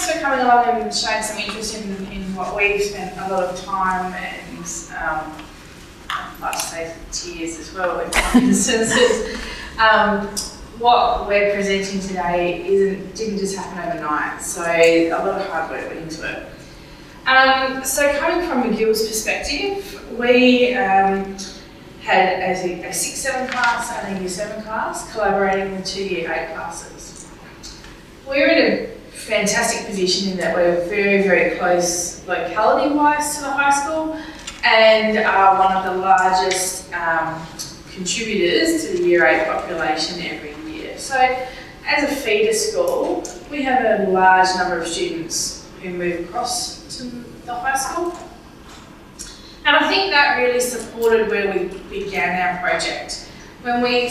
for coming along and showing some interest in what we've spent a lot of time and, I'd like to say tears as well in some instances. What we're presenting today didn't just happen overnight, so a lot of hard work went into it. So coming from Magill's perspective, we had a 6-7 class and a Year 7 class collaborating with 2 Year 8 classes. We're in a fantastic position in that we're very, very close locality-wise to the high school and are one of the largest contributors to the Year 8 population every year. So as a feeder school, we have a large number of students who move across to the high school. And I think that really supported where we began our project. When we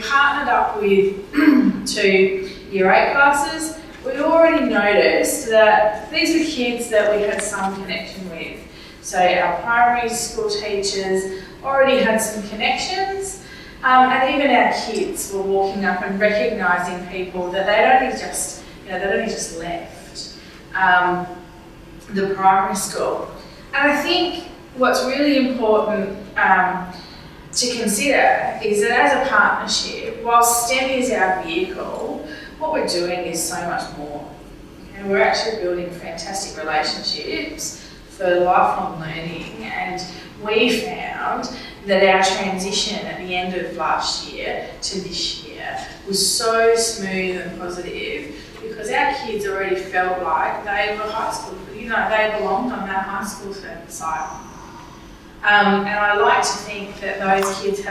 partnered up with 2 Year 8 classes, we already noticed that these were kids that we had some connection with. So our primary school teachers already had some connections, and even our kids were walking up and recognising people that they'd only just left the primary school. And I think what's really important to consider is that as a partnership, while STEM is our vehicle, what we're doing is so much more. And we're actually building fantastic relationships for lifelong learning, and we found that our transition at the end of last year to this year was so smooth and positive because our kids already felt like they were high school, they belonged on that high school site. And I like to think that those kids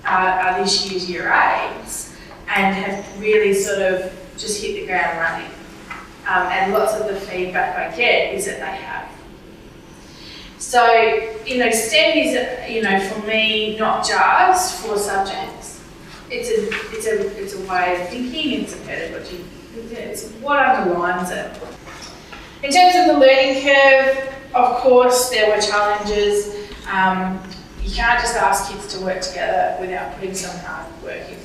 are this year's Year 8s and have really sort of just hit the ground running. And lots of the feedback I get is that they have. So, STEM is, for me, not just 4 subjects. It's a way of thinking, it's a pedagogy, it's what underlines it. In terms of the learning curve, of course, there were challenges. You can't just ask kids to work together without putting some hard work in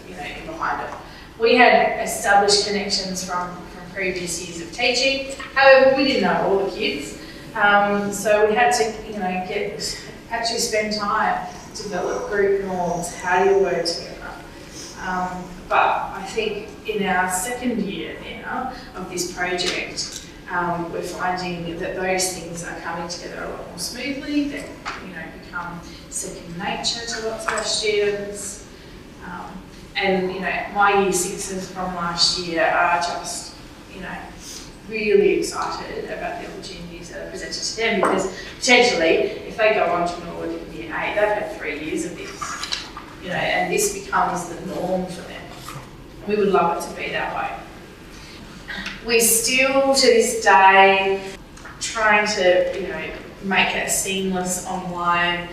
behind it. We had established connections from previous years of teaching. However, we didn't know all the kids. So we had to, actually spend time to develop group norms. How do you work together? But I think in our 2nd year now of this project, we're finding that those things are coming together a lot more smoothly. They, become second nature to lots of our students. And my Year 6s from last year are just, really excited about the opportunities that are presented to them because potentially, if they go on to Norwood in Year 8, they've had 3 years of this, and this becomes the norm for them. We would love it to be that way. We still, to this day, trying to, make a seamless online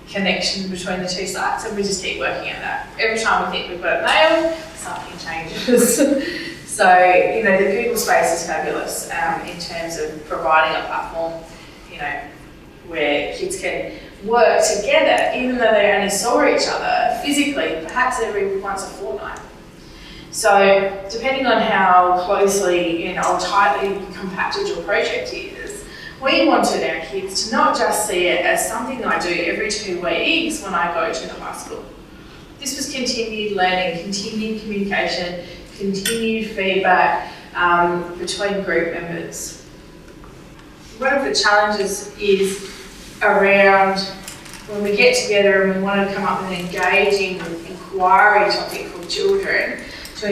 connection between the 2 sites, and we just keep working at that. Every time we think we've got it nailed, something changes. So, the Google space is fabulous in terms of providing a platform, where kids can work together, even though they only saw each other physically, perhaps every once a fortnight. So, depending on how closely, or tightly compacted your project is, we wanted our kids to not just see it as something I do every 2 weeks when I go to the high school. This was continued learning, continued communication, continued feedback between group members. One of the challenges is around when we get together and we want to come up with an engaging inquiry topic for children to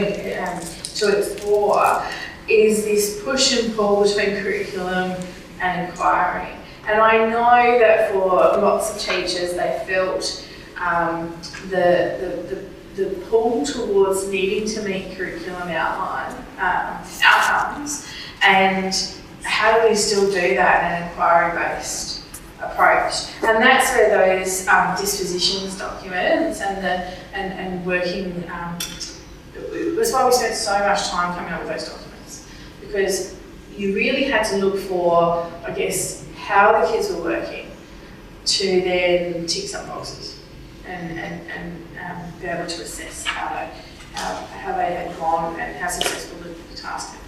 explore, is this push and pull between curriculum and inquiry. And I know that for lots of teachers, they felt the pull towards needing to meet curriculum outcomes, and how do we still do that in an inquiry-based approach? And that's where those dispositions documents and working. That's why we spent so much time coming up with those documents, because you really had to look for, I guess, how the kids were working to then tick some boxes and be able to assess how they had gone and how successful the task had